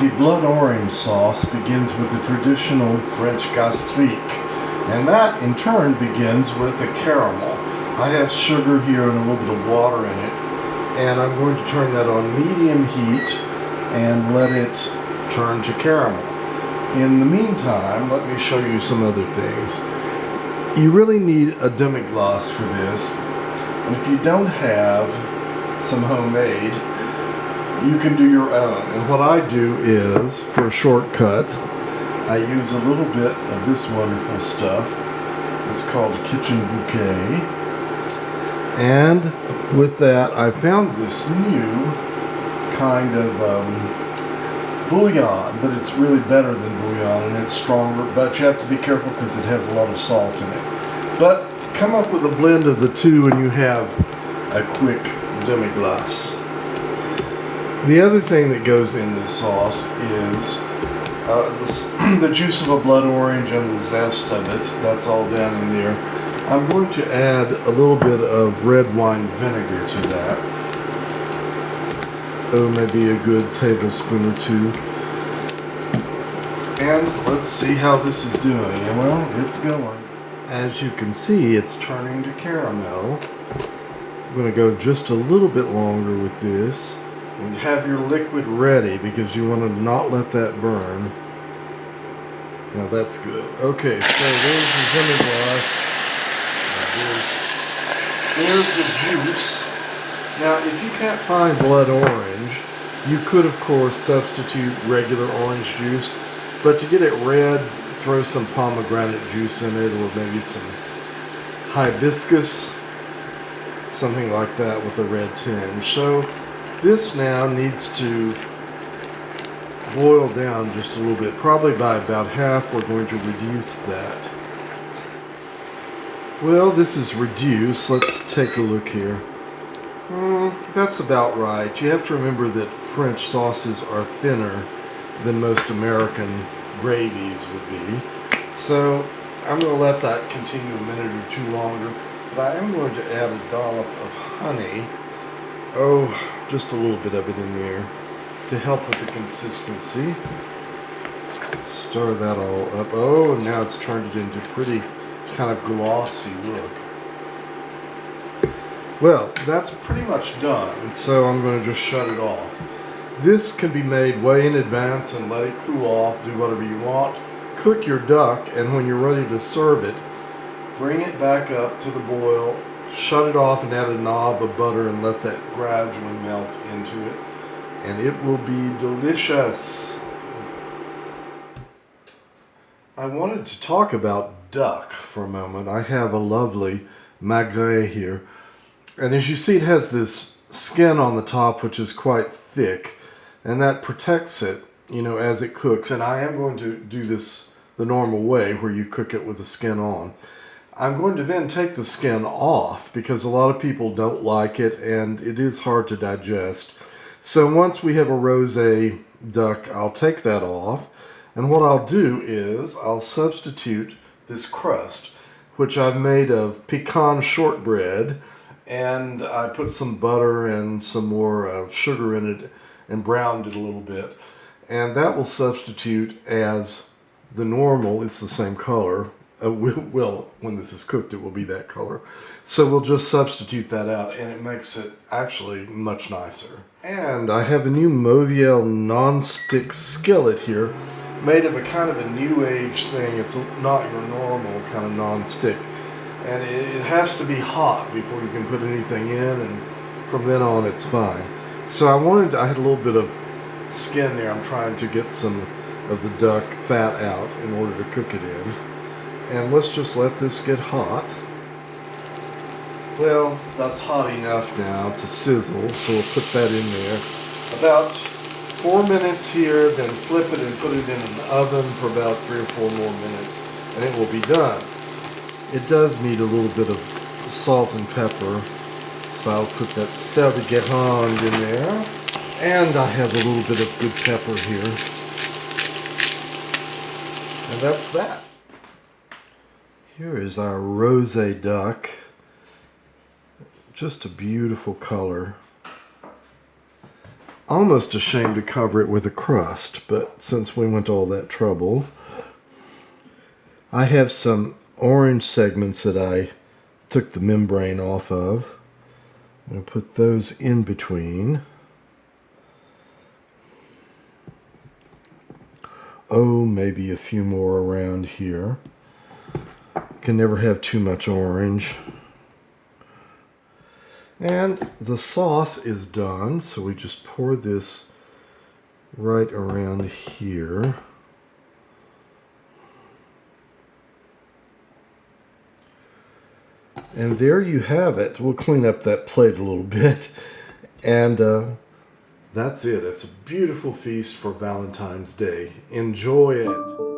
The blood orange sauce begins with the traditional French Gastrique, and that in turn begins with a caramel. I have sugar here and a little bit of water in it, and I'm going to turn that on medium heat and let it turn to caramel. In the meantime, let me show you some other things. You really need a demi-glace for this, and if you don't have some homemade, you can do your own. And what I do is, for a shortcut, I use a little bit of this wonderful stuff. It's called a kitchen bouquet. And with that, I found this new kind of bouillon, but it's really better than bouillon and it's stronger, but you have to be careful because it has a lot of salt in it. But come up with a blend of the two and you have a quick demi-glace. The other thing that goes in this sauce is the juice of a blood orange and the zest of it. That's all down in there. I'm going to add a little bit of red wine vinegar to that. Oh, maybe a good tablespoon or two. And let's see how this is doing. Well, it's going. As you can see, it's turning to caramel. I'm going to go just a little bit longer with this. And have your liquid ready because you want to not let that burn. Now that's good. Okay, so there's the demi-glace. There's the juice. Now, if you can't find blood orange, you could, of course, substitute regular orange juice. But to get it red, throw some pomegranate juice in it, or maybe some hibiscus, something like that with a red tinge. So this now needs to boil down just a little bit, probably by about half. We're going to reduce that. Well, this is reduced. Let's take a look here. That's about right. You have to remember that French sauces are thinner than most American gravies would be. So I'm going to let that continue a minute or two longer, but I am going to add a dollop of honey. Oh, just a little bit of it in there to help with the consistency. Stir that all up. Oh, and now it's turned it into pretty kind of glossy look. Well, that's pretty much done, so I'm going to just shut it off. This can be made way in advance and let it cool off, do whatever you want. Cook your duck, and when you're ready to serve it, bring it back up to the boil, shut it off and add a knob of butter and let that gradually melt into it, and it will be delicious. I wanted to talk about duck for a moment. I have a lovely Magret here, and as you see, it has this skin on the top which is quite thick, and that protects it, you know, as it cooks. And I am going to do this the normal way where you cook it with the skin on. I'm going to then take the skin off because a lot of people don't like it and it is hard to digest. So once we have a rosé duck, I'll take that off, and what I'll do is I'll substitute this crust, which I've made of pecan shortbread, and I put some butter and some more sugar in it and browned it a little bit, and that will substitute as the normal. It's the same color. Well, when this is cooked, it will be that color. So we'll just substitute that out, and it makes it actually much nicer. And I have a new Mauviel non-stick skillet here, made of a kind of a new age thing. It's not your normal kind of non-stick. And it has to be hot before you can put anything in, and from then on it's fine. So I had a little bit of skin there. I'm trying to get some of the duck fat out in order to cook it in. And let's just let this get hot. Well, that's hot enough now to sizzle, so we'll put that in there. About 4 minutes here, then flip it and put it in an oven for about 3 or 4 more minutes, and it will be done. It does need a little bit of salt and pepper, so I'll put that sel de guérande in there. And I have a little bit of good pepper here. And that's that. Here is our rosé duck. Just a beautiful color. almost ashamed to cover it with a crust, but since we went to all that trouble, I have some orange segments that I took the membrane off of. I'm going to put those in between. Oh, maybe a few more around here. Can never have too much orange. And the sauce is done, so we just pour this right around here. And there you have it. We'll clean up that plate a little bit. And that's it. It's a beautiful feast for Valentine's Day. Enjoy it.